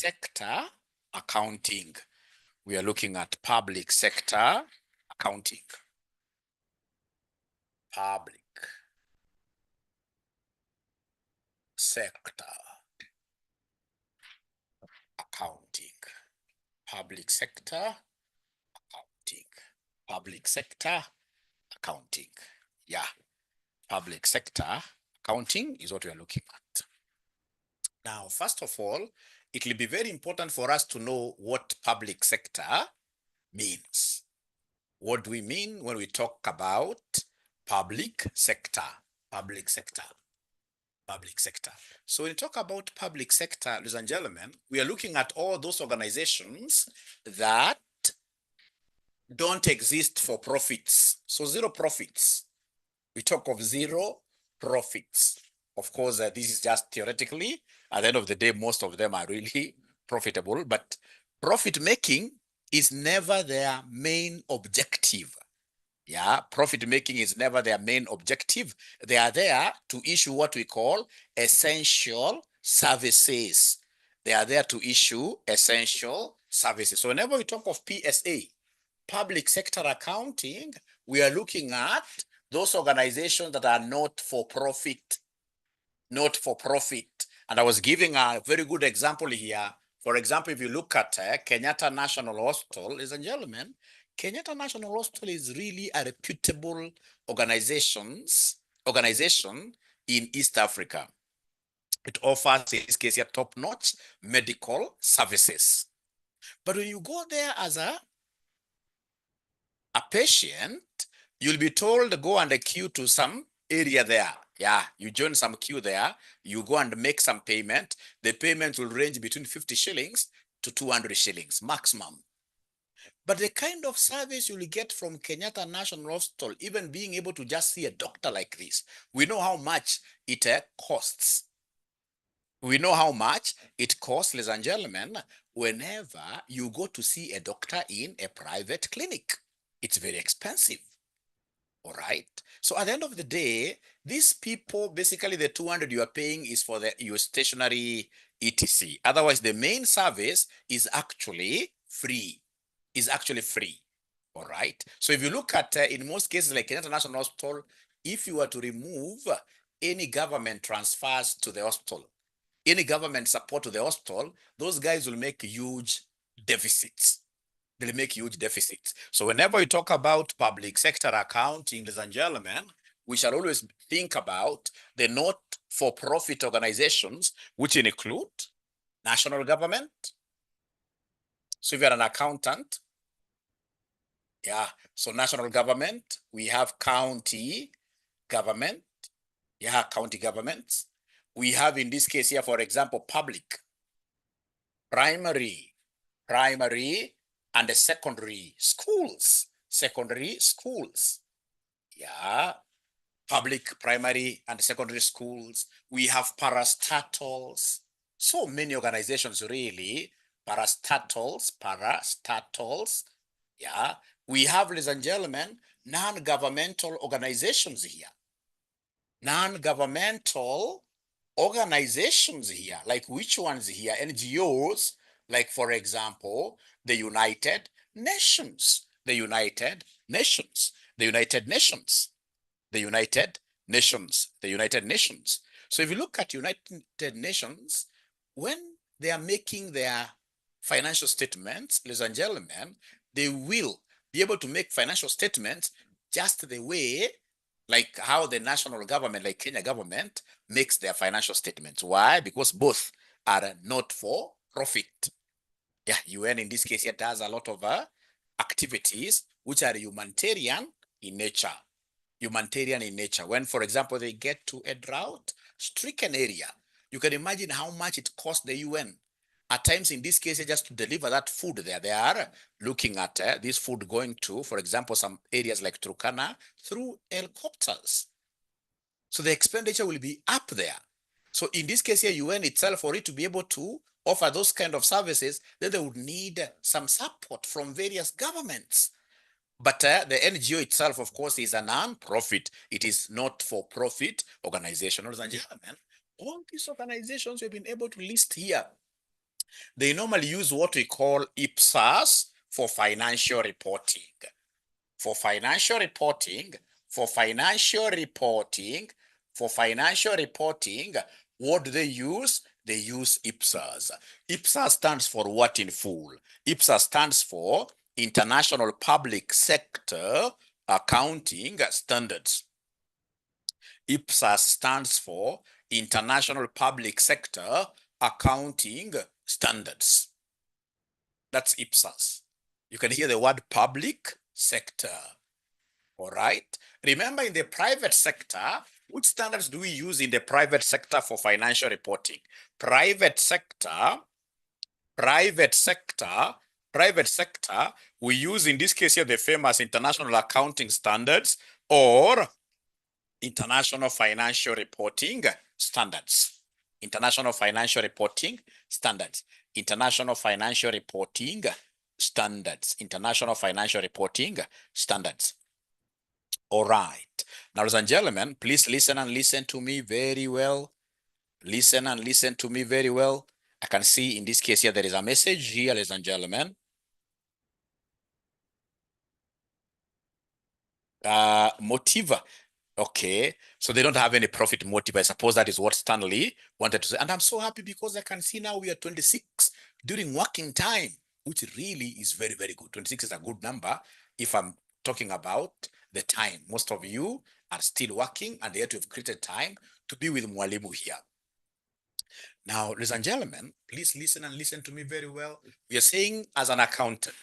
sector accounting. We are looking at public sector accounting. Public sector accounting. Public sector accounting. Public sector accounting. Yeah. Public sector accounting is what we are looking at. Now, first of all, it will be very important for us to know what public sector means. What do we mean when we talk about public sector? Public sector. Public sector. So when we talk about public sector, ladies and gentlemen, we are looking at all those organizations that don't exist for profits. So zero profits. We talk of zero profits. Of course, this is just theoretically. At the end of the day, most of them are really profitable, but profit making is never their main objective. Yeah, profit making is never their main objective. They are there to issue what we call essential services. They are there to issue essential services. So whenever we talk of PSA, public sector accounting, we are looking at those organizations that are not for profit. Not for profit. And I was giving a very good example here. For example, if you look at Kenyatta National Hospital, ladies and gentlemen, Kenyatta National Hospital is really a reputable organization in East Africa. It offers, in this case, here, top-notch medical services. But when you go there as a patient, you'll be told to go and queue to some area there. Yeah, you join some queue there, you go and make some payment. The payment will range between 50 shillings to 200 shillings maximum. But the kind of service you'll get from Kenyatta National Hospital, even being able to just see a doctor like this, we know how much it costs. We know how much it costs, ladies and gentlemen, whenever you go to see a doctor in a private clinic. It's very expensive. All right. So at the end of the day, these people, basically the 200 you are paying is for your stationary etc. Otherwise, the main service is actually free. All right. So if you look at, in most cases, like Kenyatta National Hospital, if you were to remove any government transfers to the hospital, any government support to the hospital, those guys will make huge deficits. They'll make huge deficits. So whenever we talk about public sector accounting, ladies and gentlemen, we shall always think about the not-for-profit organizations, which include national government. So if you're an accountant, yeah, so national government, we have county government, yeah, county governments. We have, in this case here, for example, public, primary, and the secondary schools. Yeah, public, primary, and secondary schools. We have parastatals. So many organizations, really. Parastatals. Yeah. We have, ladies and gentlemen, non-governmental organizations here. Non-governmental organizations here. Like which ones here? NGOs, like, for example, the United Nations. So if you look at United Nations, when they are making their financial statements, ladies and gentlemen, they will be able to make financial statements just the way, like how the national government, like Kenya government, makes their financial statements. Why? Because both are not for profit. Yeah, UN in this case, it does a lot of activities which are humanitarian in nature. When, for example, they get to a drought-stricken area, you can imagine how much it costs the UN. At times, in this case, just to deliver that food there, they are looking at this food going to, for example, some areas like Turkana through helicopters. So the expenditure will be up there. So in this case here, UN itself, for it to be able to offer those kind of services, then they would need some support from various governments. But the NGO itself, of course, is a non-profit. It is not for profit organization. Ladies and gentlemen, all these organizations we've been able to list here, They normally use what we call IPSAS for financial reporting. For financial reporting, for financial reporting, for financial reporting, what do they use? They use IPSAS. IPSAS stands for what in full? IPSAS stands for International Public Sector Accounting Standards. IPSAS stands for International Public Sector Accounting Standards. That's IPSAS. You can hear the word public sector. All right. Remember, in the private sector, which standards do we use in the private sector for financial reporting? Private sector, we use in this case here the famous International Accounting Standards or International Financial Reporting Standards. International Financial Reporting Standards. International Financial Reporting Standards. International Financial Reporting Standards. All right. Now, ladies and gentlemen, please listen and listen to me very well. Listen and listen to me very well. I can see in this case here, there is a message here, ladies and gentlemen. Motiva. Okay, so they don't have any profit motive. I suppose that is what Stanley wanted to say. And I'm so happy because I can see now we are 26 during working time, which really is very, very good. 26 is a good number if I'm talking about the time. Most of you are still working and yet you've created time to be with Mwalimu here. Now, ladies and gentlemen, please listen and listen to me very well. We are saying as an accountant,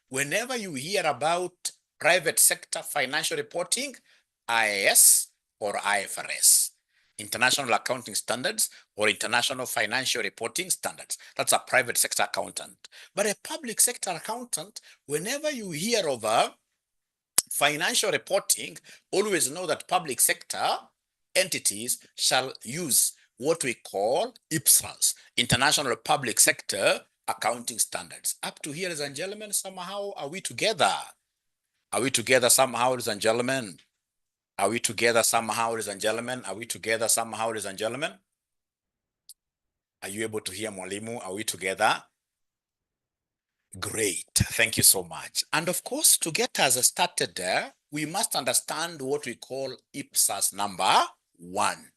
whenever you hear about private sector financial reporting, IAS or IFRS, International Accounting Standards or International Financial Reporting Standards. That's a private sector accountant. But a public sector accountant, whenever you hear of a financial reporting, always know that public sector entities shall use what we call IPSAS, International Public Sector Accounting Standards. Up to here, ladies and gentlemen, somehow are we together? Are we together somehow, ladies and gentlemen? Are we together somehow, ladies and gentlemen? Are we together somehow, ladies and gentlemen? Are you able to hear Mwalimu? Are we together? Great. Thank you so much. And of course, to get us started there, we must understand what we call IPSAS number 1.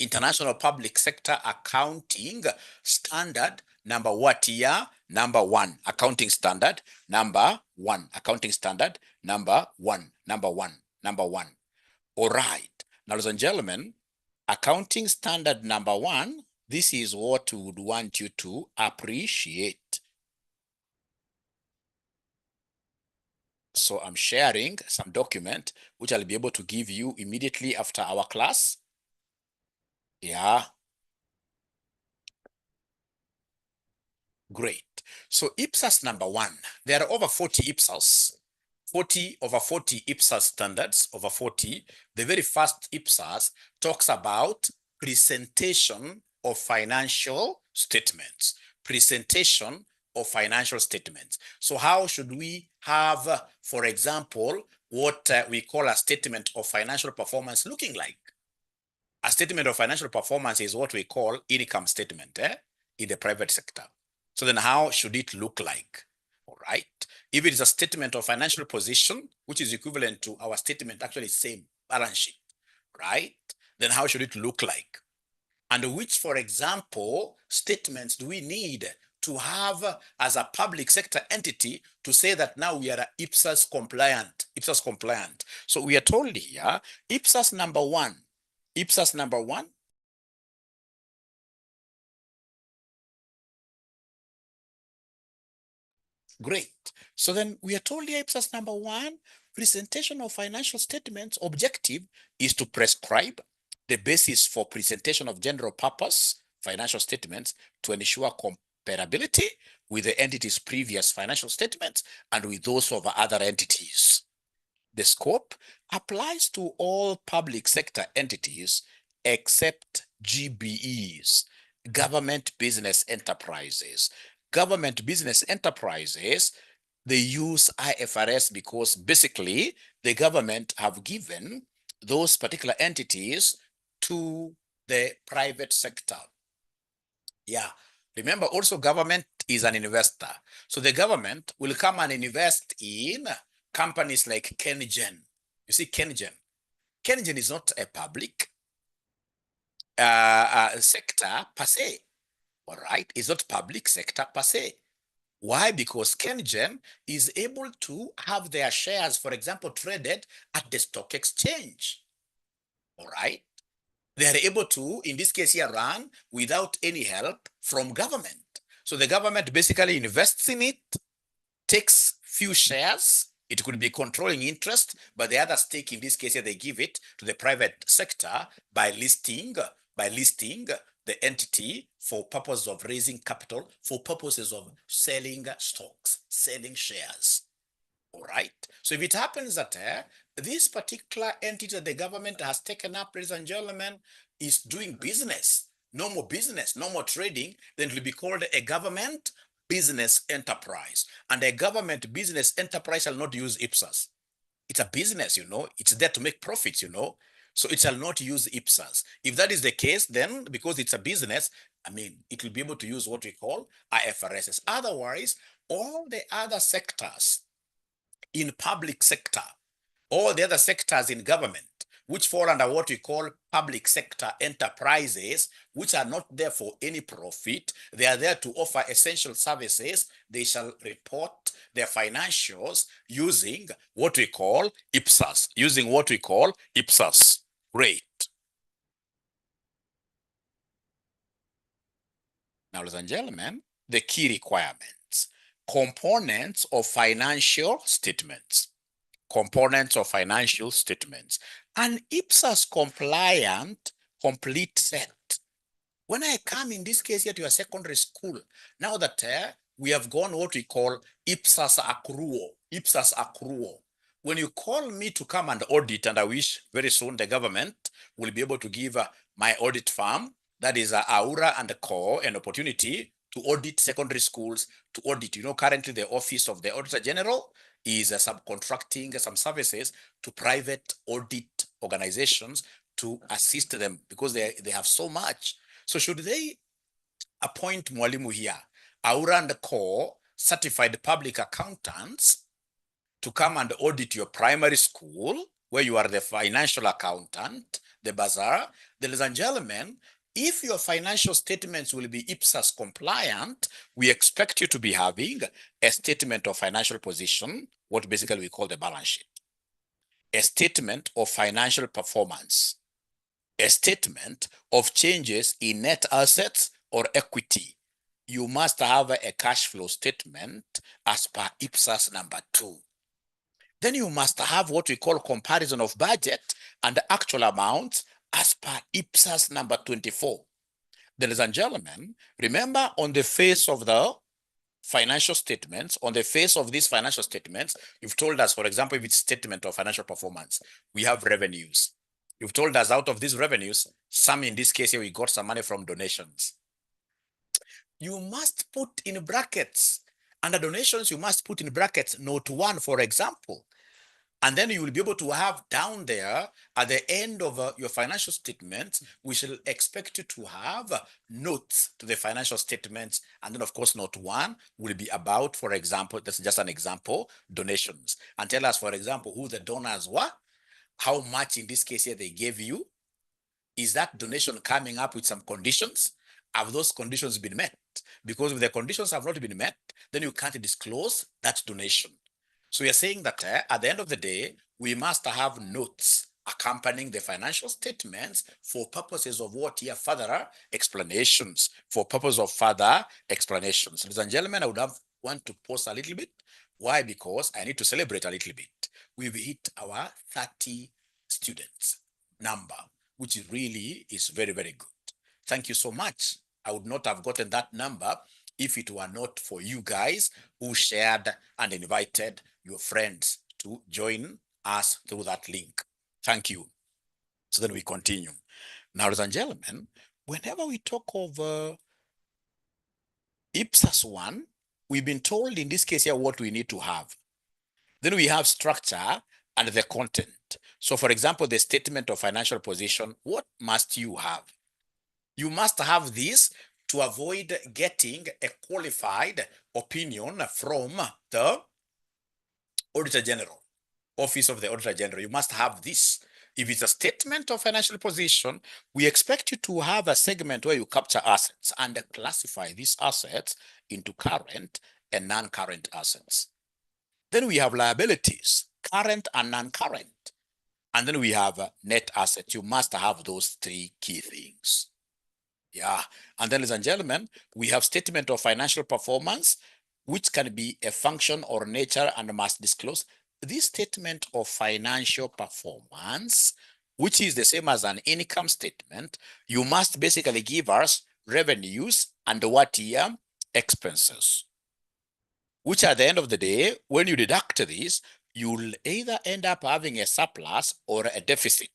International Public Sector Accounting Standard number what year? Number 1. Accounting Standard number 1. Accounting Standard number 1. Number 1. Number 1. All right. Now, ladies and gentlemen, Accounting Standard number 1, this is what we would want you to appreciate. So I'm sharing some document which I'll be able to give you immediately after our class. Yeah. Great. So IPSAS number 1, there are over 40 IPSAS, over 40 IPSAS standards, over 40. The very first IPSAS talks about presentation of financial statements. Presentation of financial statements. So how should we have, for example, what we call a statement of financial performance looking like? A statement of financial performance is what we call income statement in the private sector. So then how should it look like? All right. If it is a statement of financial position, which is equivalent to our statement, actually same balance sheet, right? Then how should it look like? And which, for example, statements do we need to have as a public sector entity to say that now we are IPSAS compliant, IPSAS compliant? So we are told here, IPSAS number 1, IPSAS number 1, great. So then we are told here IPSAS number 1, presentation of financial statements objective is to prescribe the basis for presentation of general purpose financial statements to ensure comparability with the entity's previous financial statements and with those of other entities. The scope applies to all public sector entities except GBEs, government business enterprises. Government business enterprises, they use IFRS because basically the government have given those particular entities to the private sector. Yeah, Remember, also government is an investor. So the government will come and invest in companies like 𝐬𝐿. You see, 𝐬𝐿. 𝐬𝐿 is not a public sector per se. All right, it's not public sector per se. Why? Because 𝐬𝐿 is able to have their shares, for example, traded at the stock exchange. All right. They are able to, in this case here, run without any help from government. So the government basically invests in it, takes few shares. It could be controlling interest, but the other stake in this case here, they give it to the private sector by listing the entity for purposes of raising capital, for purposes of selling stocks, selling shares. All right. So if it happens that this particular entity that the government has taken up, ladies and gentlemen, is doing business, no more trading, then it will be called a government business enterprise. And a government business enterprise shall not use IPSAS. It's a business, it's there to make profits, So it shall not use IPSAS. If that is the case, then because it's a business, it will be able to use what we call IFRSs. Otherwise, all the other sectors in public sector, all the other sectors in government, which fall under what we call public sector enterprises, which are not there for any profit, they are there to offer essential services, they shall report their financials using what we call IPSAS, Great. Now, ladies and gentlemen, the key requirements, components of financial statements. An IPSAS compliant complete set. When I come in this case here to your secondary school, now that we have gone what we call IPSAS accrual. When you call me to come and audit, and I wish very soon the government will be able to give my audit firm, that is 𝐬𝐼RA and 𝐸𝐶𝐻, an opportunity to audit secondary schools, to audit. Currently the Office of the Auditor General is subcontracting some services to private audit organizations to assist them because they have so much. So should they appoint Mwalimu here, 𝐬𝐼RA and 𝐸𝐶𝐻 certified public accountants to come and audit your primary school where you are the financial accountant, the bazaar, ladies and gentlemen, if your financial statements will be IPSAS compliant, we expect you to be having a statement of financial position, what basically we call the balance sheet, a statement of financial performance, a statement of changes in net assets or equity. You must have a cash flow statement as per IPSAS number 2. Then you must have what we call comparison of budget and actual amounts as per IPSAS number 24. Ladies and gentlemen, remember on the face of the financial statements, on the face of these financial statements, you've told us, for example, if it's statement of financial performance, we have revenues. You've told us out of these revenues, some in this case here, we got some money from donations. You must put in brackets, under donations, you must put in brackets note 1, for example. And then you will be able to have down there at the end of your financial statements, we shall expect you to have notes to the financial statements. And then, of course, note 1 will be about, for example, that's just an example, donations. And tell us, for example, who the donors were, how much in this case here they gave you. Is that donation coming up with some conditions? Have those conditions been met? Because if the conditions have not been met, then you can't disclose that donation. So we are saying that at the end of the day, we must have notes accompanying the financial statements for purposes of what here further explanations, for purpose of further explanations. Ladies and gentlemen, I would want to pause a little bit. Why? Because I need to celebrate a little bit. We've hit our 30 students number, which really is very, very good. Thank you so much. I would not have gotten that number if it were not for you guys who shared and invited your friends to join us through that link. Thank you. So then we continue. Now, ladies and gentlemen, whenever we talk of IPSAS 1, we've been told in this case here what we need to have. Then we have structure and the content. So for example, the statement of financial position, what must you have? You must have this to avoid getting a qualified opinion from the Auditor General, Office of the Auditor General. You must have this. If it's a statement of financial position, we expect you to have a segment where you capture assets and classify these assets into current and non-current assets. Then we have liabilities, current and non-current. And then we have net assets. You must have those three key things. Yeah. And then, ladies and gentlemen, we have statement of financial performance, which can be a function or nature and must disclose. This statement of financial performance, which is the same as an income statement, you must basically give us revenues and what year expenses, which at the end of the day, when you deduct this, you'll either end up having a surplus or a deficit.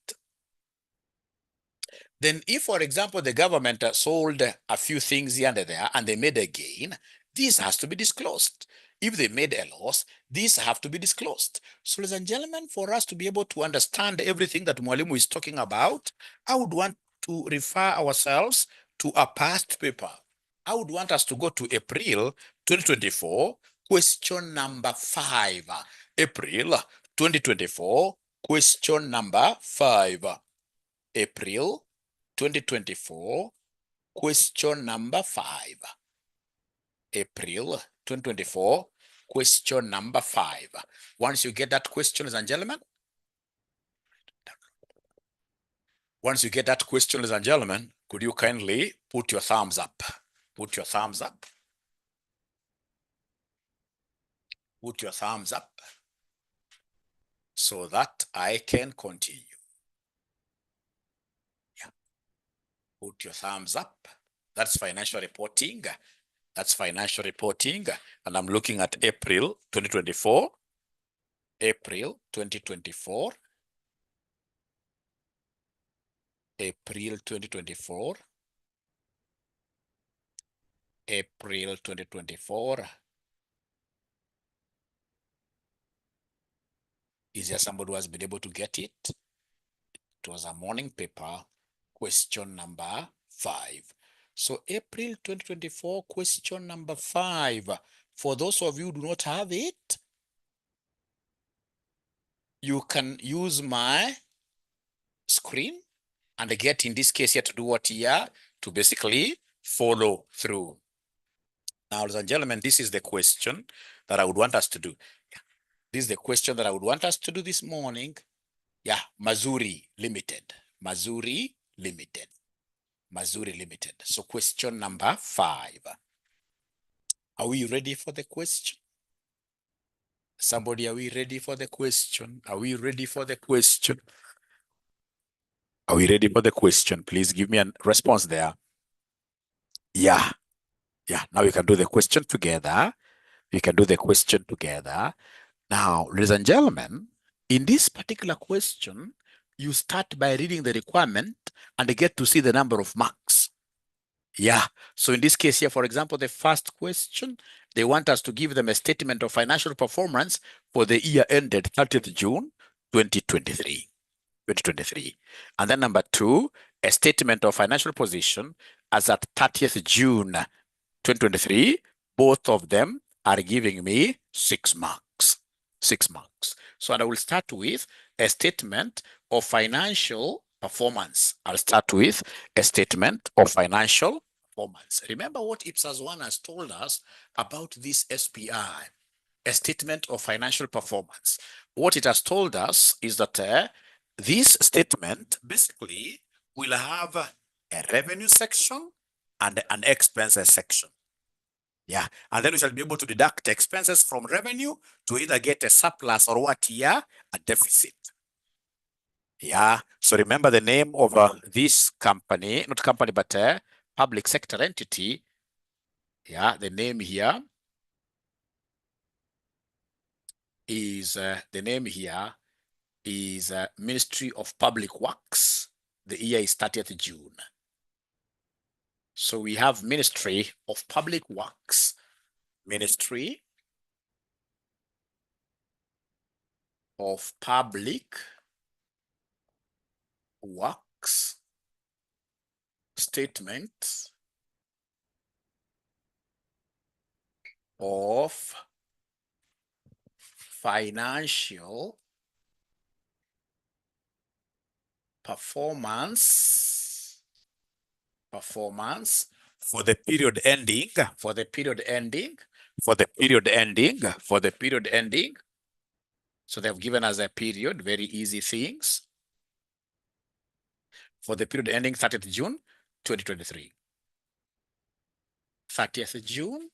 Then if, for example, the government sold a few things here and there and they made a gain, this has to be disclosed. If they made a loss, these have to be disclosed. So, ladies and gentlemen, for us to be able to understand everything that Mwalimu is talking about, I would want to refer ourselves to a past paper. I would want us to go to April 2024, question number 5. April 2024, question number 5. April 2024, question number 5. April 2024, question number 5. Once you get that question, ladies and gentlemen, could you kindly put your thumbs up? Put your thumbs up. Put your thumbs up so that I can continue. Yeah. Put your thumbs up. That's financial reporting. That's financial reporting. And I'm looking at April 2024. April 2024. April 2024. April 2024. Is there somebody who has been able to get it? It was a morning paper, question number 5. So April 2024, question number 5. For those of you who do not have it, you can use my screen and get, in this case here, to do what here? To basically follow through. Now, ladies and gentlemen, this is the question that I would want us to do. This is the question that I would want us to do this morning. Yeah, Mazuri Limited. Mazuri Limited. Mazuri Limited. So question number 5. Are we ready for the question? Somebody, are we ready for the question? Are we ready for the question? Are we ready for the question? Please give me a response there. Yeah. Yeah. Now we can do the question together. We can do the question together. Now, ladies and gentlemen, in this particular question, you start by reading the requirement and get to see the number of marks. Yeah. So in this case here, for example, the first question, they want us to give them a statement of financial performance for the year ended 30th June 2023. And then number 2, a statement of financial position as at 30th June 2023. Both of them are giving me 6 marks. 6 marks. So I will start with a statement of financial performance. I'll start with a statement of financial performance. Remember what IPSAS 1 has told us about this SPI, a statement of financial performance. What it has told us is that this statement basically will have a revenue section and an expenses section. Yeah, and then we shall be able to deduct expenses from revenue to either get a surplus or what here? A deficit. Yeah, so remember the name of this company, not company, but public sector entity. Yeah, the name here is, Ministry of Public Works. The year is 30th June. So we have Ministry of Public Works. Ministry of Public Works statement of financial performance for the period ending so they've given us a period, very easy things, for the period ending 30th June 2023. 30th June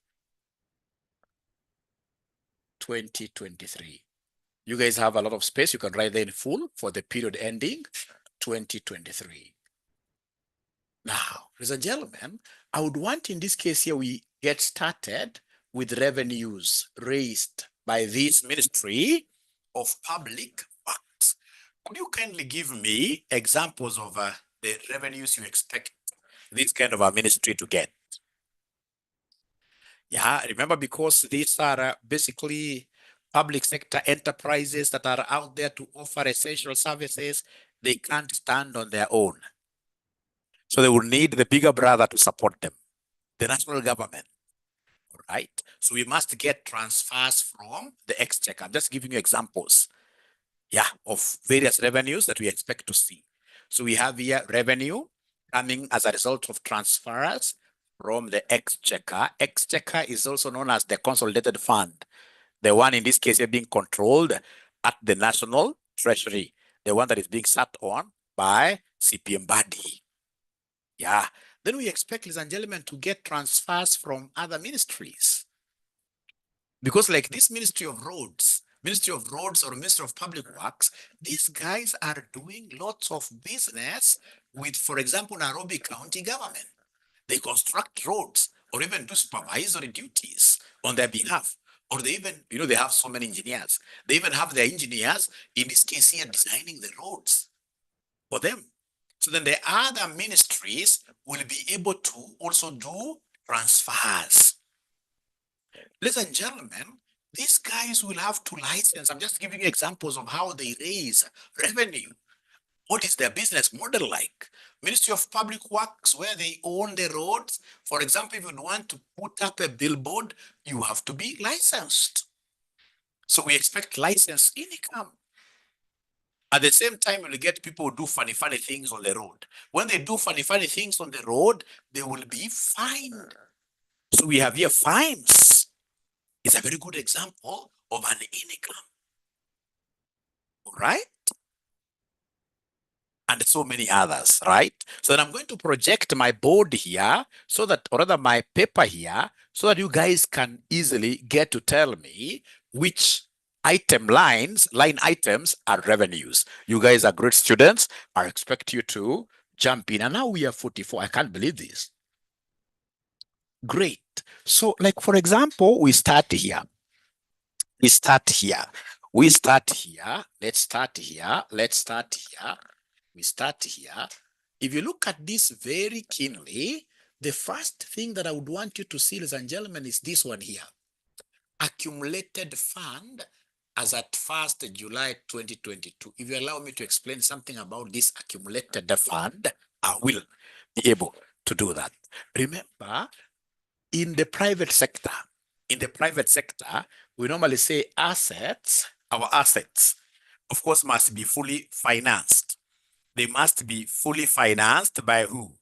2023. You guys have a lot of space. You can write there in full for the period ending 2023. Now, ladies and gentlemen, I would want in this case here, we get started with revenues raised by this Ministry of Public Works. Could you kindly give me examples of the revenues you expect this kind of a ministry to get? Yeah, remember, because these are basically public sector enterprises that are out there to offer essential services, they can't stand on their own. So they will need the bigger brother to support them, the national government. All right. So we must get transfers from the exchequer. I'm just giving you examples, yeah, of various revenues that we expect to see. So we have here revenue coming as a result of transfers from the exchequer. Exchequer is also known as the consolidated fund, the one in this case is being controlled at the National Treasury, the one that is being sat on by CPM body. Yeah. Then we expect, ladies and gentlemen, to get transfers from other ministries. Because like this Ministry of Roads or Ministry of Public Works, these guys are doing lots of business with, for example, Nairobi County government. They construct roads or even do supervisory duties on their behalf. Or they even, they have so many engineers. They even have their engineers, in this case here, designing the roads for them. So then the other ministries will be able to also do transfers. Ladies and gentlemen, these guys will have to license. I'm just giving you examples of how they raise revenue. What is their business model like? Ministry of Public Works, where they own the roads. For example, if you want to put up a billboard, you have to be licensed. So we expect license income. At the same time, we'll get people who do funny things on the road. When they do funny things on the road, they will be fined. So we have here fines. It's a very good example of an income. All right? And so many others, right? So then I'm going to project my board here, so that, or rather my paper here, so that you guys can easily get to tell me which line items are revenues. You guys are great students. I expect you to jump in. And now we are 44. I can't believe this. Great. So like, for example, we start here. Let's start here. We start here. If you look at this very keenly, the first thing that I would want you to see, ladies and gentlemen, is this one here. Accumulated fund as at 1st July 2022. If you allow me to explain something about this accumulated fund, I will be able to do that. Remember, in the private sector, we normally say assets, our assets, of course, must be fully financed. They must be fully financed by who?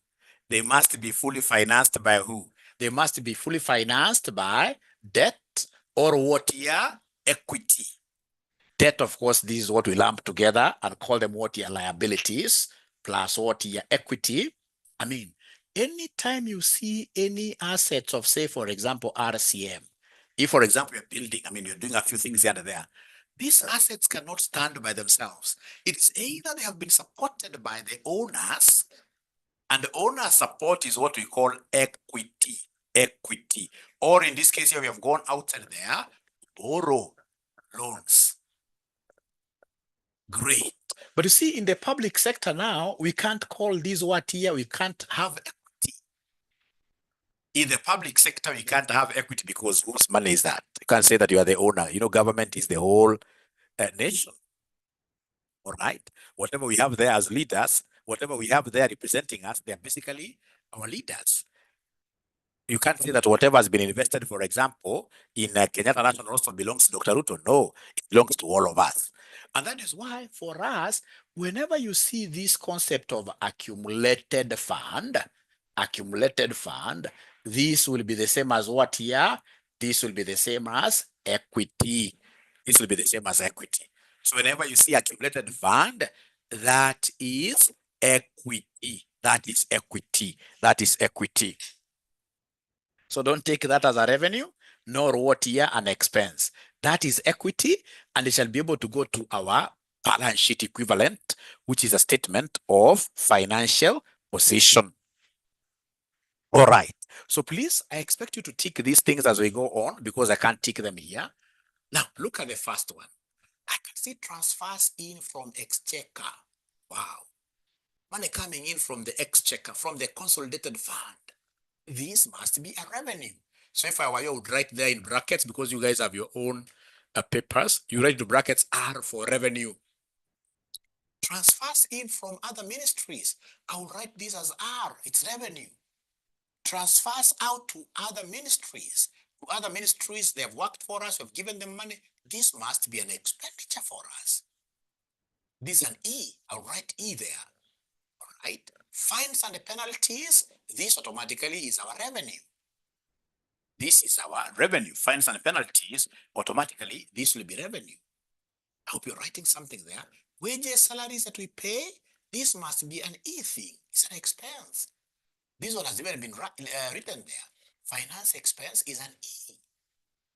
They must be fully financed by who? They must be fully financed by debt or what here? Equity. Debt, of course, this is what we lump together and call them what here? Liabilities, plus what here? Equity. I mean, anytime you see any assets of, say, for example, RCM, if, for example, you're building, you're doing a few things here and there, these assets cannot stand by themselves. It's either they have been supported by the owners, and the owner support is what we call equity. Or in this case here, we have gone outside there, borrow loans. Great. But you see, in the public sector now, we can't call this what here, we can't have equity. In the public sector, we can't have equity because whose money is that? You can't say that you are the owner. Government is the whole nation. All right. Whatever we have there as leaders, whatever we have there representing us, they're basically our leaders. You can't say that whatever has been invested, for example, in Kenyatta National also belongs to Dr. Ruto. No, it belongs to all of us. And that is why for us, whenever you see this concept of accumulated fund, this will be the same as what here? This will be the same as equity. This will be the same as equity. So whenever you see accumulated fund, that is equity. That is equity. That is equity. So don't take that as a revenue, nor what here an expense. That is equity, and it shall be able to go to our balance sheet equivalent, which is a statement of financial position. All right. So please, I expect you to tick these things as we go on because I can't tick them here. Now, look at the first one. I can see transfers in from exchequer. Wow. Money coming in from the exchequer, from the consolidated fund. This must be a revenue. So if I were you, I would write there in brackets because you guys have your own papers. You write the brackets R for revenue. Transfers in from other ministries. I will write this as R. It's revenue. Transfers out to other ministries. To other ministries, they have worked for us. We've given them money. This must be an expenditure for us. This is an E. I'll write E there. All right. Fines and penalties. This automatically is our revenue. This is our revenue. Fines and penalties, automatically, this will be revenue. I hope you're writing something there. Wages, salaries that we pay, this must be an E thing. It's an expense. This one has even been written there. Finance expense is an E.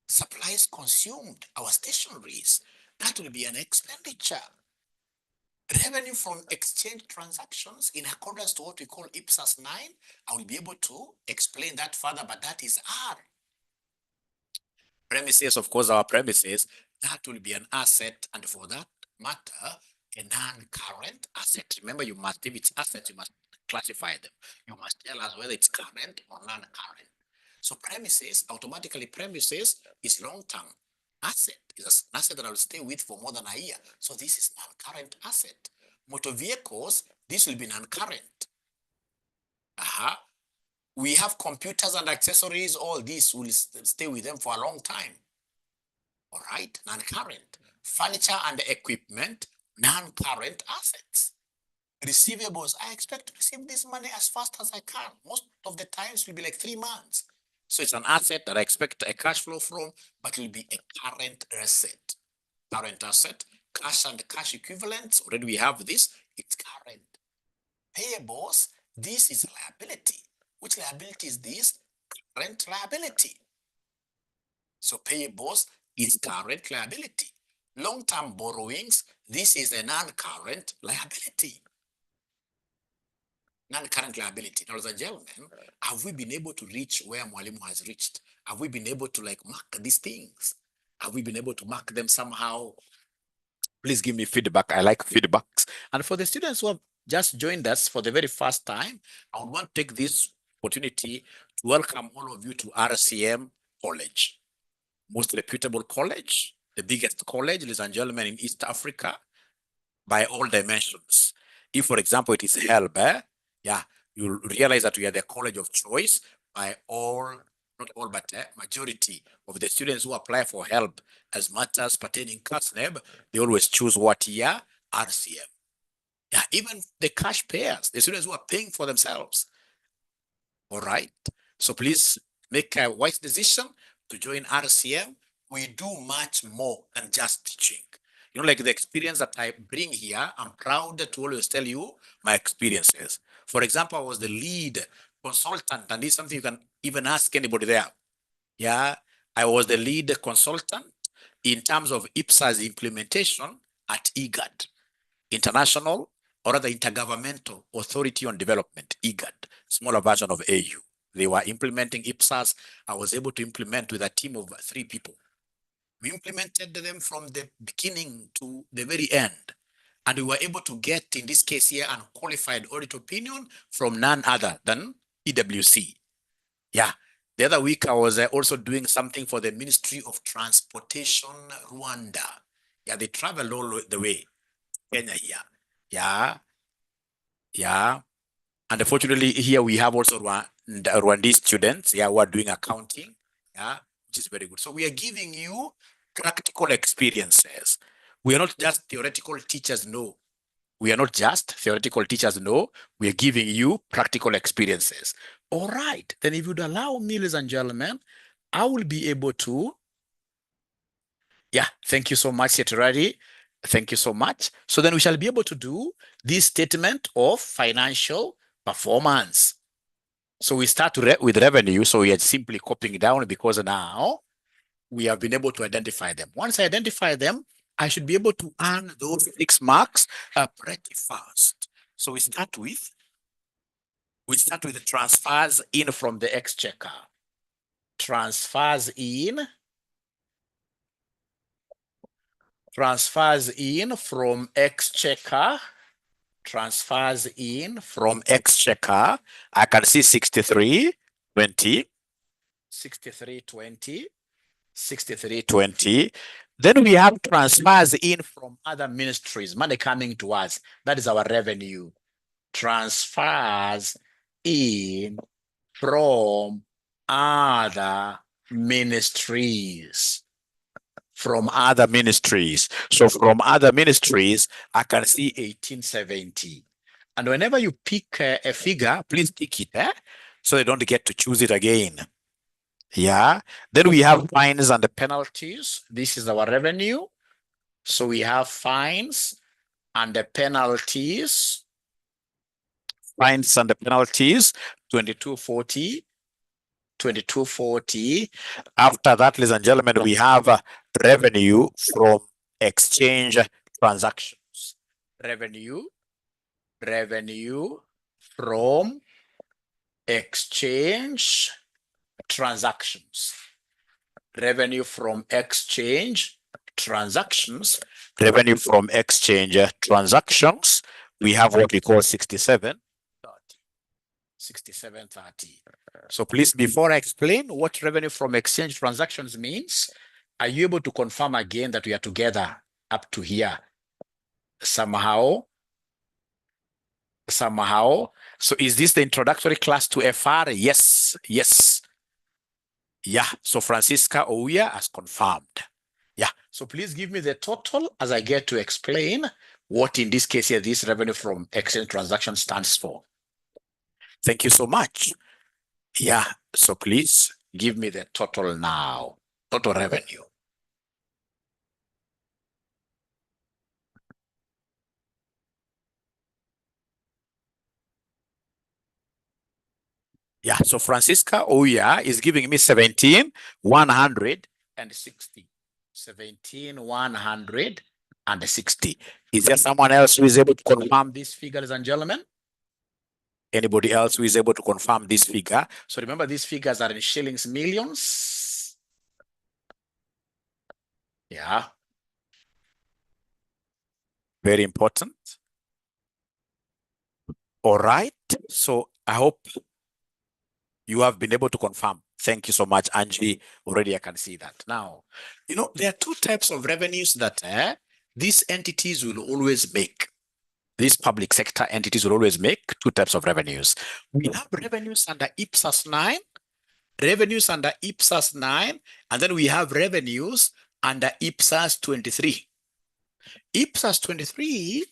Supplies consumed, our stationaries, that will be an expenditure. Revenue from exchange transactions in accordance to what we call IPSAS 9. I will be able to explain that further, but that is R. Premises, of course, our premises, that will be an asset, and for that matter, a non-current asset. Remember, you must, if it's assets, you must classify them. You must tell us whether it's current or non-current. So premises, automatically premises is long-term asset. It's an asset that I will stay with for more than a year. So this is non-current asset. Motor vehicles, this will be non-current. We have computers and accessories, all this will stay with them for a long time. All right, non-current. Furniture and equipment, non-current assets. Receivables, I expect to receive this money as fast as I can. Most of the times will be like 3 months. So it's an asset that I expect a cash flow from, but it will be a current asset. Current asset, cash and cash equivalents, already we have this, it's current. Payables, this is liability. Which liability is this? Current liability. So payables is current liability. Long-term borrowings, this is a non-current liability. Non-current liability. Now, ladies and gentlemen, have we been able to reach where Mwalimu has reached? Have we been able to mark these things? Have we been able to mark them somehow? Please give me feedback. I like feedbacks. And for the students who have just joined us for the very first time, I would want to take this opportunity to welcome all of you to RCM College. Most reputable college, the biggest college, ladies and gentlemen, in East Africa by all dimensions. If, for example, it is HELB, you'll realize that we are the college of choice by all, not all, but majority of the students who apply for HELB as matters pertaining CASNEB, they always choose what year? RCM. Yeah, even the cash payers, the students who are paying for themselves. All right. So please make a wise decision to join RCM. We do much more than just teaching. You know, like the experience that I bring here, I'm proud to always tell you my experiences. For example, I was the lead consultant, and this is something you can even ask anybody there. Yeah, I was the lead consultant in terms of IPSAS implementation at IGAD, International or rather Intergovernmental Authority on Development, IGAD, smaller version of AU. They were implementing IPSAS. I was able to implement with a team of 3 people. We implemented them from the beginning to the very end. And we were able to get, in this case here, an qualified audit opinion from none other than EWC. Yeah. The other week, I was also doing something for the Ministry of Transportation, Rwanda. Yeah, they travel all the way. Kenya here. Yeah. And unfortunately, here we have also Rwandese students, yeah, who are doing accounting, yeah, which is very good. So we are giving you practical experiences. We are not just theoretical teachers, no. We are not just theoretical teachers, no. We are giving you practical experiences. All right. Then if you'd allow me, ladies and gentlemen, I will be able to. Yeah, thank you so much, Yeterari. Thank you so much. So then we shall be able to do this statement of financial performance. So we start with revenue. So we are simply copying down because now we have been able to identify them. Once I identify them, I should be able to earn those 6 marks pretty fast. So we start with the transfers in from the exchequer. Transfers in from exchequer. Transfers in from exchequer. I can see 6320. 6320. 6320. Then we have transfers in from other ministries, money coming to us. That is our revenue. Transfers in from other ministries. From other ministries. So from other ministries, I can see 1870. And whenever you pick a figure, please pick it, so they don't get to choose it again. Yeah. Then we have fines and the penalties. This is our revenue. So we have fines and the penalties. Fines and the penalties, 2240. 2240. After that, ladies and gentlemen, we have revenue from exchange transactions. Revenue from exchange transactions. Revenue from exchange transactions. Revenue from exchange transactions. We have what we call 6730. 6730. So please, before I explain what revenue from exchange transactions means, are you able to confirm again that we are together up to here? Somehow. So is this the introductory class to FR? Yes. Yeah. So Francisca Ouya has confirmed. Yeah. So please give me the total as I get to explain what in this case here, this revenue from exchange transaction stands for. Thank you so much. Yeah. So please give me the total now. Total revenue. Yeah, so Francisca Ouya is giving me 17,160. 17,160. Is there someone else who is able to confirm these figures, and gentlemen? Anybody else who is able to confirm this figure? So remember, these figures are in shillings, millions. Yeah. Very important. All right. So I hope you have been able to confirm. Thank you so much, Angie. Already I can see that. Now, there are 2 types of revenues that these entities will always make. These public sector entities will always make 2 types of revenues. We have revenues under IPSAS 9, and then we have revenues under IPSAS 23. IPSAS 23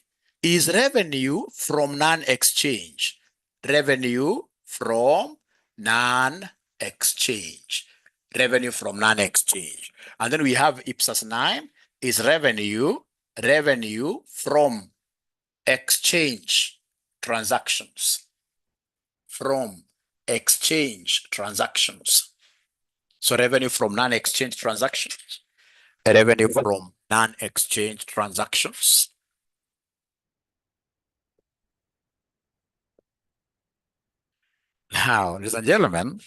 is revenue from non-exchange. Revenue from non-exchange. Revenue from non-exchange. And then we have IPSAS 9 is revenue from exchange transactions. From exchange transactions. So revenue from non-exchange transactions. Revenue from non-exchange transactions. Now, ladies and gentlemen,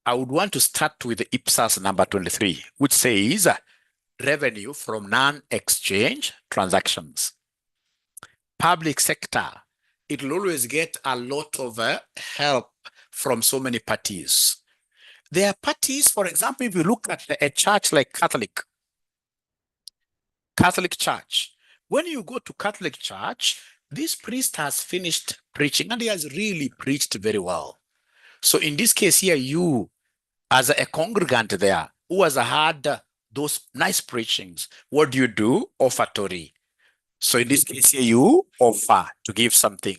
I would want to start with the IPSAS number 23, which says revenue from non-exchange transactions. Public sector, it will always get a lot of help from so many parties. There are parties, for example, if you look at a church like Catholic Church, when you go to Catholic Church, this priest has finished preaching and he has really preached very well. So in this case here, you as a congregant there who has had those nice preachings, what do? Offertory. So in this case here, you offer to give something,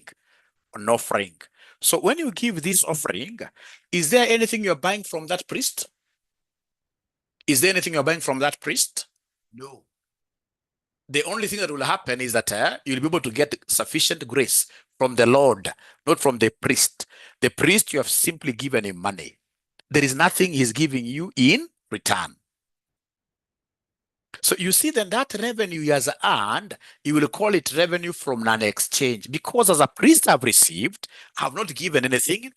an offering. So when you give this offering, is there anything you're buying from that priest? Is there anything you're buying from that priest? No. The only thing that will happen is that you'll be able to get sufficient grace from the Lord, not from the priest. The priest, you have simply given him money. There is nothing he's giving you in return. So you see then that revenue he has earned, you will call it revenue from non-exchange, because as a priest I've received, I've not given anything.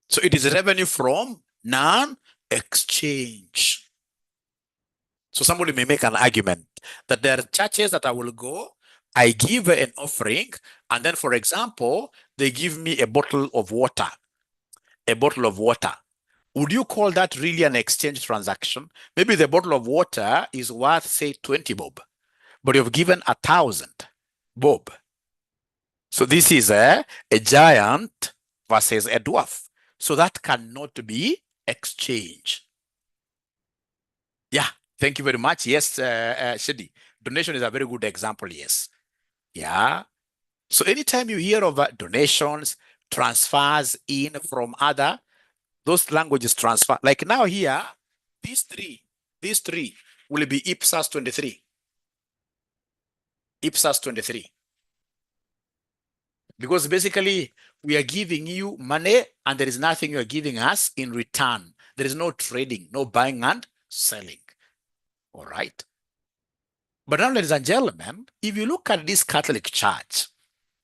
So it is revenue from non-exchange. So somebody may make an argument that there are churches that I will go, I give an offering, and then, for example, they give me a bottle of water. A bottle of water. Would you call that really an exchange transaction? Maybe the bottle of water is worth, say, 20 bob, but you've given 1,000 bob. So this is a giant versus a dwarf. So that cannot be exchange. Yeah, thank you very much. Yes, Shedi, donation is a very good example, yes. Yeah. So anytime you hear of donations, transfers in from other, those languages transfer. Like now here, these three will be ipsas 23. Ipsas 23. Because basically we are giving you money and there is nothing you are giving us in return. There is no trading, no buying and selling. All right. But now, ladies and gentlemen, if you look at this Catholic Church,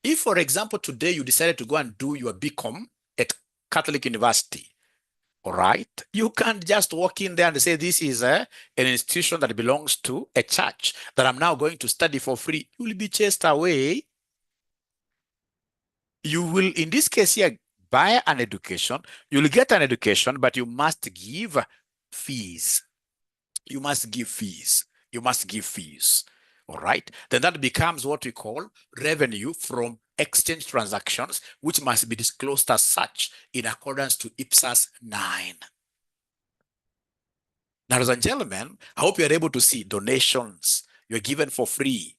if, for example, today you decided to go and do your BCom at Catholic University, all right, you can't just walk in there and say, this is an institution that belongs to a church that I'm now going to study for free. You will be chased away. You will, in this case here, buy an education. You'll get an education, but you must give fees. You must give fees. You must give fees. All right. Then that becomes what we call revenue from exchange transactions, which must be disclosed as such in accordance to IPSAS 9. Now, ladies and gentlemen, I hope you are able to see donations you're given for free,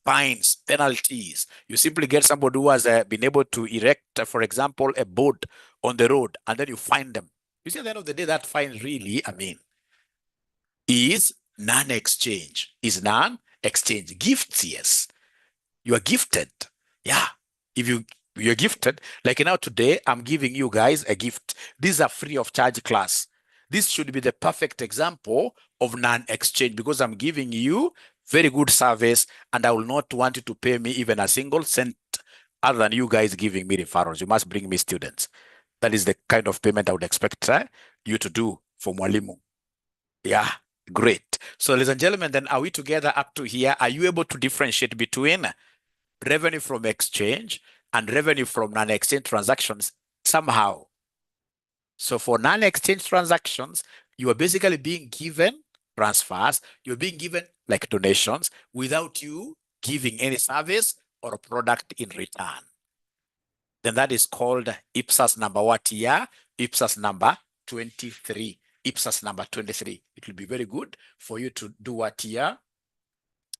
fines, penalties. You simply get somebody who has been able to erect, for example, a board on the road, and then you fine them. You see, at the end of the day, that fine really, is non-exchange. Is non-exchange. Gifts, yes. You are gifted. Yeah. If you're gifted, like now today, I'm giving you guys a gift. These are free of charge class. This should be the perfect example of non-exchange because I'm giving you very good service and I will not want you to pay me even a single cent other than you guys giving me referrals. You must bring me students. That is the kind of payment I would expect you to do for Mwalimu. Yeah, great. So ladies and gentlemen, then are we together up to here? Are you able to differentiate between revenue from exchange and revenue from non-exchange transactions somehow? So for non-exchange transactions, you are basically being given transfers, you're being given like donations without you giving any service or a product in return. Then that is called IPSAS number what here? IPSAS number 23. IPSAS number 23. It will be very good for you to do what here?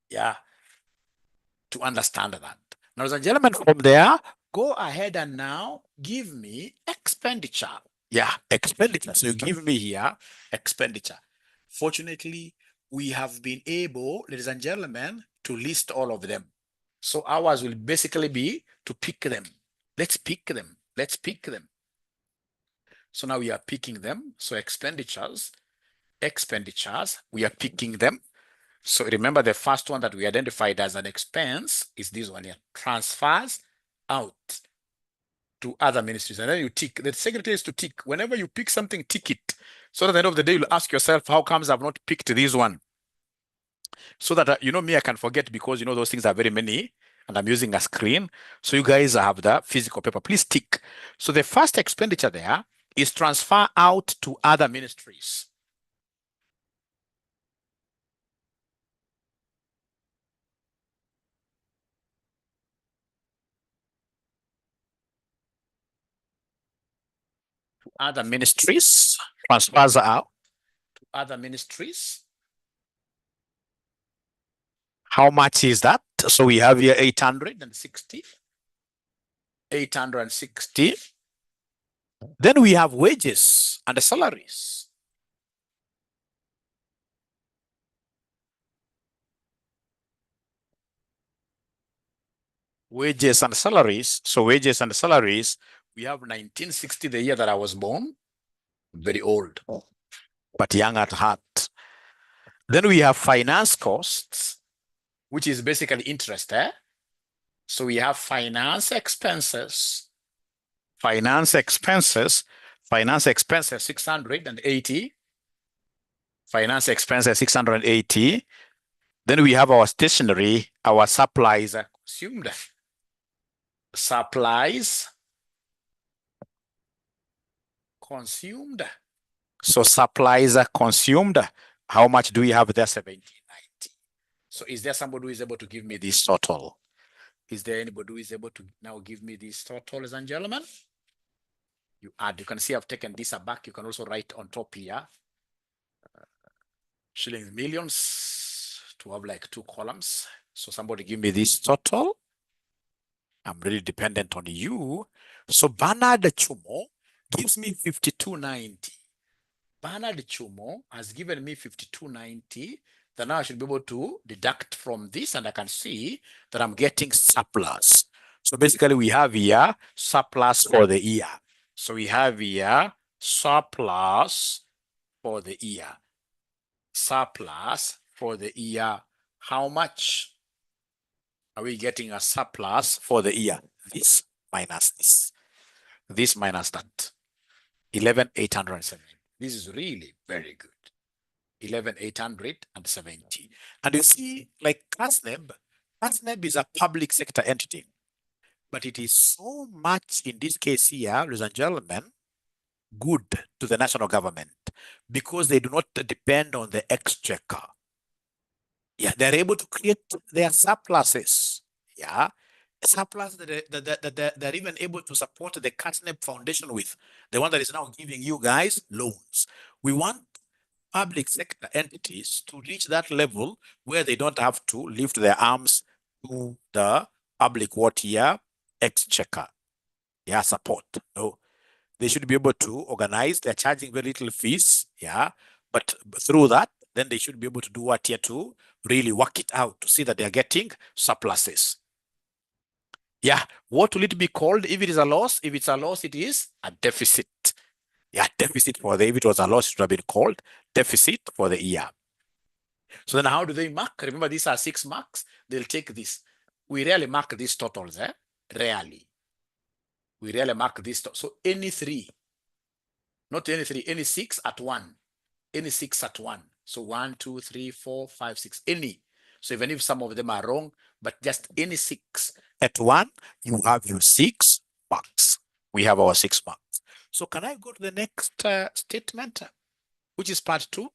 Yeah, to understand that. Now, ladies and gentlemen, from there, go ahead and now give me expenditure. Yeah, expenditure. So you give me here expenditure. Fortunately, we have been able, ladies and gentlemen, to list all of them. So ours will basically be to pick them. Let's pick them. Let's pick them. So now we are picking them. So expenditures, we are picking them. So remember the first one that we identified as an expense is this one here, transfers out to other ministries. And then you tick. The secretary is to tick. Whenever you pick something, tick it. So at the end of the day, you'll ask yourself, how comes I've not picked this one? So that, me, I can forget because, those things are very many and I'm using a screen. So you guys have the physical paper. Please tick. So the first expenditure there is transfer out to other ministries. other ministries, transfers out to other ministries. How much is that? So we have here 860. 860. Then we have wages and salaries. Wages and salaries. So wages and salaries, we have 1960, the year that I was born. Very old, but young at heart. Then we have finance costs, which is basically interest. So we have finance expenses. Finance expenses 680. Finance expenses 680. Then we have our stationery, our supplies are consumed. Supplies consumed. So supplies are consumed. How much do we have there? 1790. So is there somebody who is able to give me this total? Is there anybody who is able to now give me this total, ladies and gentlemen? You add, you can see I've taken this back. You can also write on top here. Shillings, millions, to have like 2 columns. So somebody give me this total. I'm really dependent on you. So Bernard Chumo gives me 5290. Bernard Chumo has given me 5290. Then now I should be able to deduct from this, and I can see that I'm getting surplus. So basically we have here surplus for the year. So we have here surplus for the year. Surplus for the year. How much are we getting a surplus for the year? This minus this. This minus that. 11,870. This is really very good. 11,870. And you see, like CASNEB is a public sector entity, but it is so much in this case here, ladies and gentlemen, good to the national government because they do not depend on the exchequer. Yeah, they're able to create their surpluses. Yeah, surplus that they're even able to support the CASNEB Foundation with, the one that is now giving you guys loans. We want public sector entities to reach that level where they don't have to lift their arms to the public exchequer. Yeah, support. No, they should be able to organize. They're charging very little fees. Yeah, but through that, then they should be able to do what here to really work it out to see that they're getting surpluses. Yeah, what will it be called if it is a loss? If it's a loss, it is a deficit. Yeah, deficit for the, if it was a loss, it would have been called deficit for the year. So then how do they mark? Remember, these are 6 marks. They'll take this. We rarely mark these totals, Rarely. We rarely mark these. So any 3, not any 3, any 6 at 1. Any 6 at 1. So 1, 2, 3, 4, 5, 6, any. So even if some of them are wrong, but just any 6 at 1, you have your 6 marks. We have our 6 marks. So can I go to the next statement, which is part 2,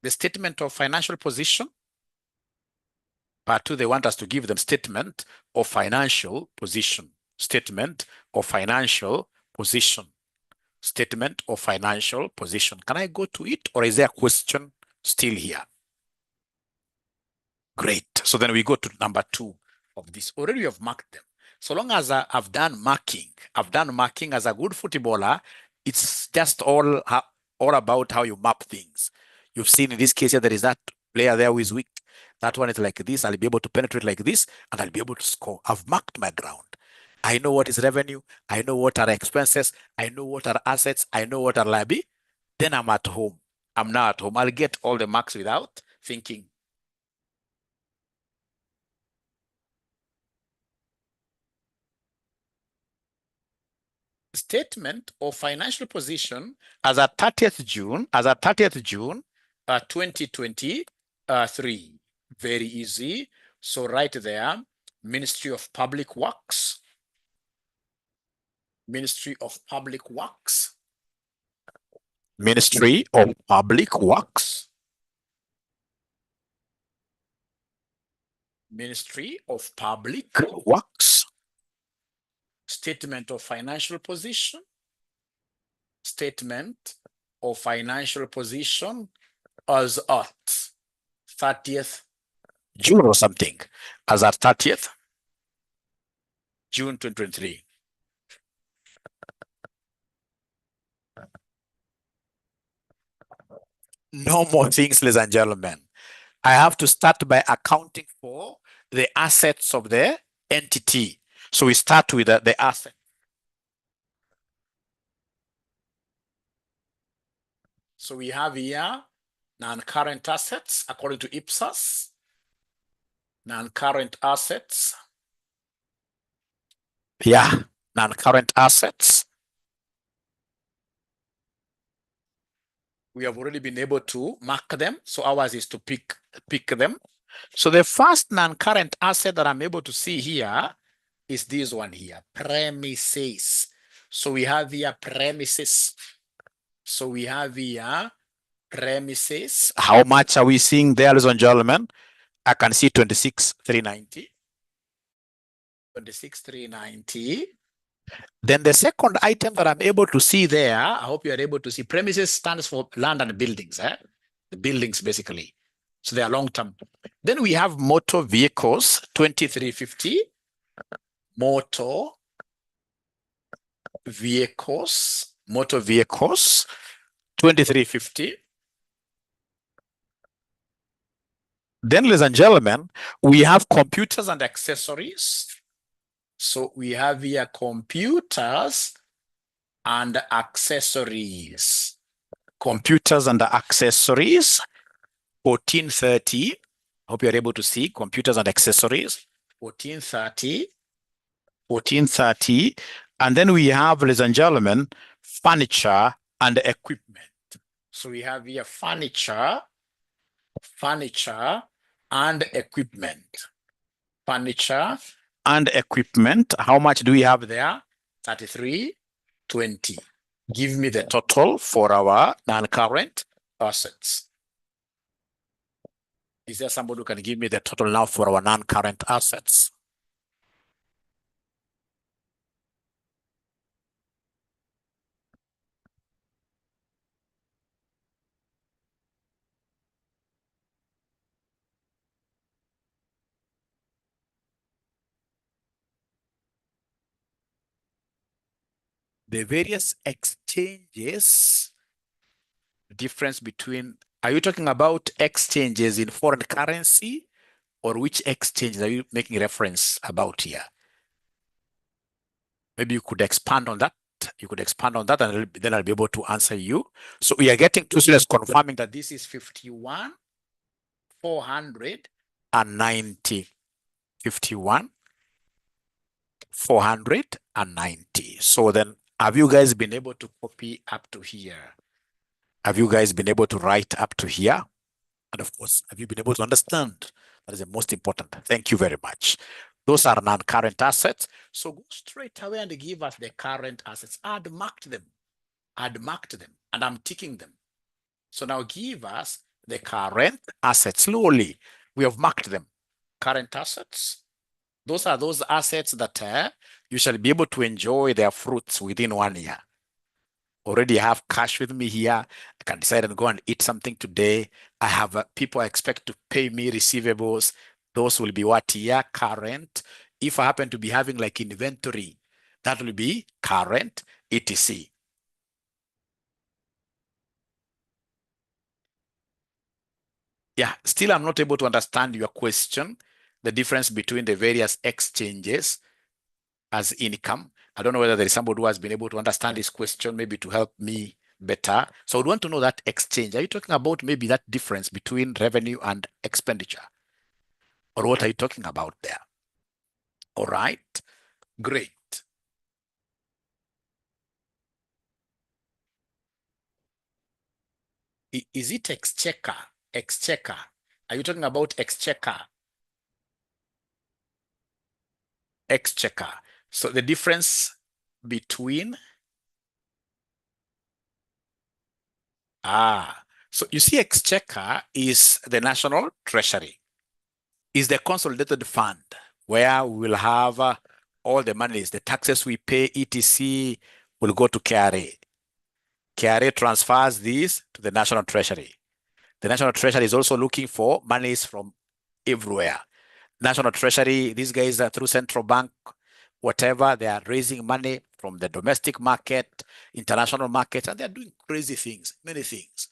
the statement of financial position? Part 2, they want us to give them statement of financial position. Statement of financial position. Statement of financial position. Can I go to it, or is there a question still here? Great. So then we go to number 2 of this. Already we have marked them. So long as I've done marking as a good footballer, it's just all about how you map things. You've seen in this case here, there is that player there who is weak. That one is like this. I'll be able to penetrate like this, and I'll be able to score. I've marked my ground. I know what is revenue. I know what are expenses. I know what are assets. I know what are liability. Then I'm at home. I'm now at home. I'll get all the marks without thinking. Statement of financial position as at 30th June, 2023. Very easy. So right there, Ministry of Public Works. Ministry of Public Works. Ministry of Public Works. Ministry of Public Works. Statement of financial position. statement of financial position as at 30th June or something, as at 30th June 2023. No more things, ladies and gentlemen. I have to start by accounting for the assets of the entity. So we start with the asset. So we have here non-current assets according to Ipsos. Non-current assets. Yeah, non-current assets. We have already been able to mark them. So ours is to pick them. So the first non-current asset that I'm able to see here is this one here, premises. So we have here premises. So we have here premises. How much are we seeing there, ladies and gentlemen? I can see 26,390. 26,390. Then the second item that I'm able to see there, I hope you are able to see, premises stands for land and buildings, the buildings basically. So they are long-term. Then we have motor vehicles, 2350. Motor vehicles, 2350. Then, ladies and gentlemen, we have computers and accessories. So we have here computers and accessories. Computers and accessories, 1430. Hope you're able to see computers and accessories, 1430. 1430. And then we have, ladies and gentlemen, furniture and equipment. So we have here furniture and equipment. Furniture and equipment. How much do we have there? 3320. Give me the total for our non-current assets. Is there somebody who can give me the total now for our non-current assets? The various exchanges, difference between, are you talking about exchanges in foreign currency, or which exchange are you making reference about here? Maybe you could expand on that. You could expand on that, and then I'll be able to answer you. So we are getting two students confirming that this is 51,490. 51,490. So then, have you guys been able to copy up to here? Have you guys been able to write up to here? And of course, have you been able to understand? That is the most important. Thank you very much. Those are non-current assets. So go straight away and give us the current assets. I'd marked them. And I'm ticking them. So now give us the current assets. Slowly, we have marked them. Current assets. Those are those assets that you shall be able to enjoy their fruits within 1 year. Already have cash with me here. I can decide and go and eat something today. I have people I expect to pay me receivables. Those will be what year? Current. If I happen to be having like inventory, that will be current, etc. Yeah, still I'm not able to understand your question, the difference between the various exchanges as income. I don't know whether there is somebody who has been able to understand this question, maybe to help me better. So I would want to know that exchange. Are you talking about maybe that difference between revenue and expenditure? Or what are you talking about there? All right, great. Is it exchequer? Exchequer. Are you talking about exchequer? Exchequer. So the difference between so you see, exchequer is the national treasury, is the consolidated fund where we will have all the monies, the taxes we pay, etc., will go to KRA. KRA transfers these to the National Treasury. The National Treasury is also looking for monies from everywhere. National Treasury, these guys are through central bank, whatever, they are raising money from the domestic market, international markets, and they're doing crazy things, many things.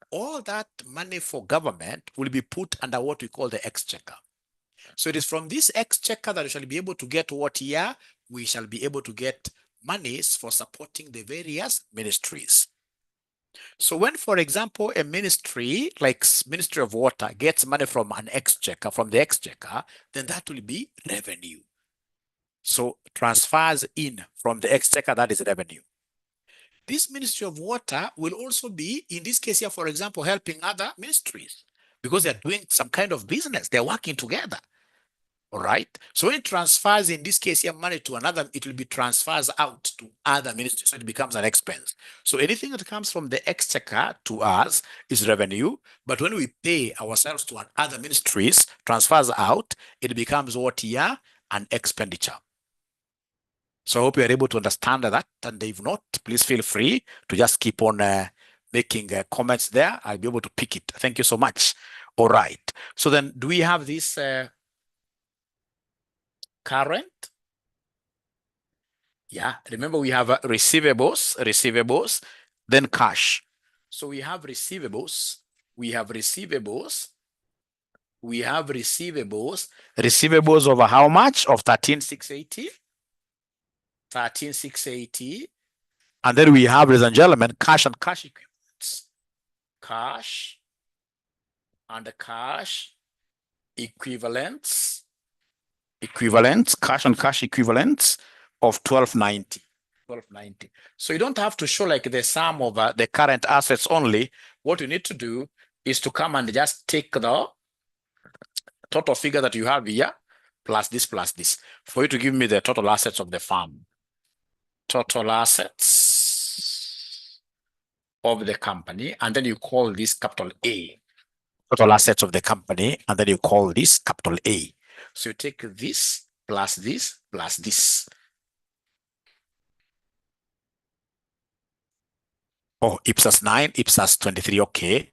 All that money for government will be put under what we call the exchequer. So it is from this exchequer that we shall be able to get what year we shall be able to get monies for supporting the various ministries. So when, for example, a ministry like Ministry of Water gets money from an exchequer, from the exchequer, then that will be revenue. So transfers in from the exchequer, that is revenue. This Ministry of Water will also be, in this case here, for example, helping other ministries because they're doing some kind of business. They're working together. All right. So when it transfers, in this case here, money to another, it will be transfers out to other ministries. So it becomes an expense. So anything that comes from the exchequer to us is revenue. But when we pay ourselves to other ministries, transfers out, it becomes what here? An expenditure. So I hope you are able to understand that. And if not, please feel free to just keep on making comments there. I'll be able to pick it. Thank you so much. All right. So then do we have this current? Yeah, remember we have receivables, then cash. So we have receivables, receivables over how much? Of 13,680. 13,680. And then we have, ladies and gentlemen, cash and cash equivalents. Cash and cash equivalents, cash and cash equivalents of 1290. 1290. So you don't have to show like the sum of the current assets only. What you need to do is to come and just take the total figure that you have here plus this for you to give me the total assets of the firm. Total assets of the company, and then you call this capital A. Total assets of the company, and then you call this capital A. So you take this plus this plus this. Oh, ipsas 9, ipsas 23, okay.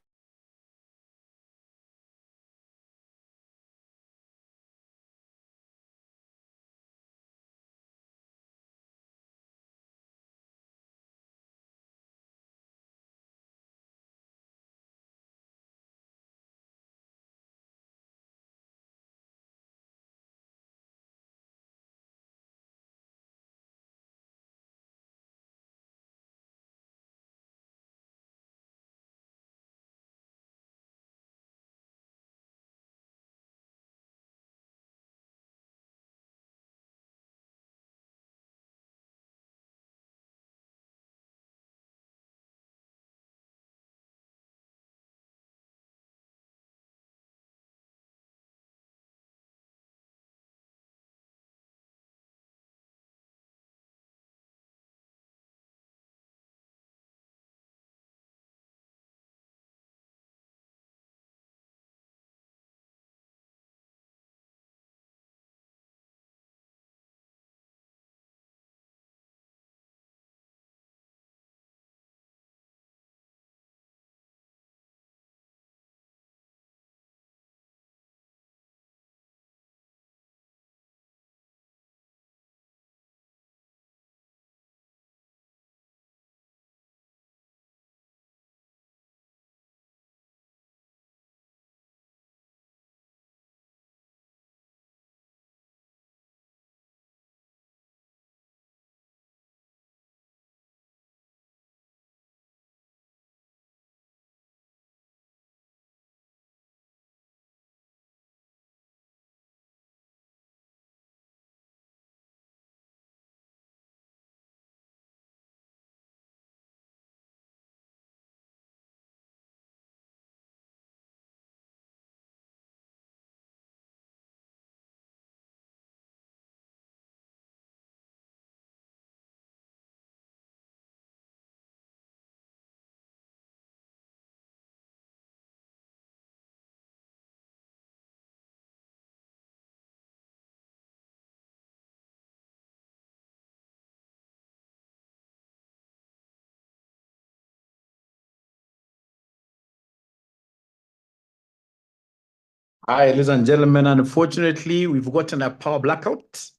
Hi, ladies and gentlemen. Unfortunately, we've gotten a power blackout,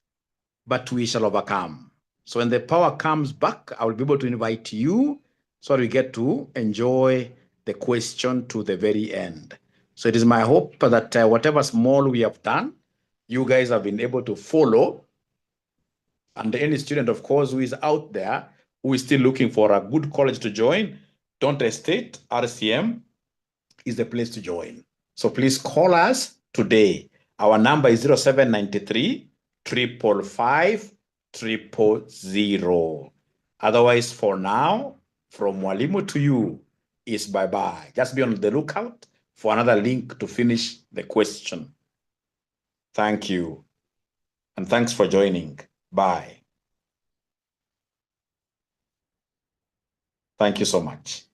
but we shall overcome. So when the power comes back, I will be able to invite you so we get to enjoy the question to the very end. So it is my hope that whatever small we have done, you guys have been able to follow. And any student, of course, who is out there, who is still looking for a good college to join, don't hesitate. RCM is the place to join. So please call us today. Our number is 0793 555 000. Otherwise, for now, from Mwalimu to you is bye-bye. Just be on the lookout for another link to finish the question. Thank you. And thanks for joining. Bye. Thank you so much.